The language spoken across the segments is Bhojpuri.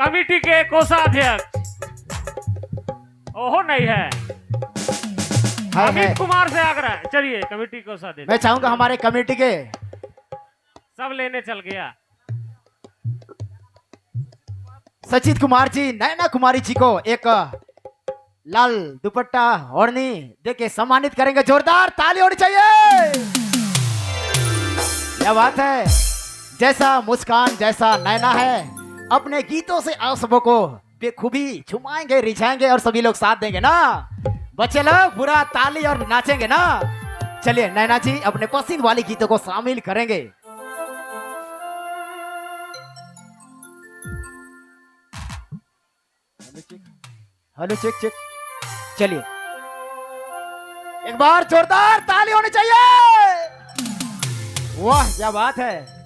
कमेटी के कोषाध्यक्ष ओहो नहीं है, अमित कुमार से आग्रह। चलिए कमेटी कोषाध्यक्ष। मैं चाहूंगा हमारे कमेटी के सब लेने चल गया। सचित कुमार जी, नैना कुमारी जी को एक लाल दुपट्टा ओढ़नी देके सम्मानित करेंगे। जोरदार ताली होनी चाहिए। क्या बात है। जैसा मुस्कान जैसा नैना है, अपने गीतों से आप सबों को बेखूबी छुमाएंगे, रिझाएंगे और सभी लोग साथ देंगे ना। बच्चे लोग पूरा ताली और नाचेंगे ना। चलिए नैना जी अपने पसंद वाली गीतों को शामिल करेंगे। Hello check check. चलिए एक बार जोरदार ताली होनी चाहिए। वाह क्या बात है।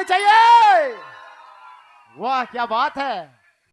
चाहिए। वाह क्या बात है।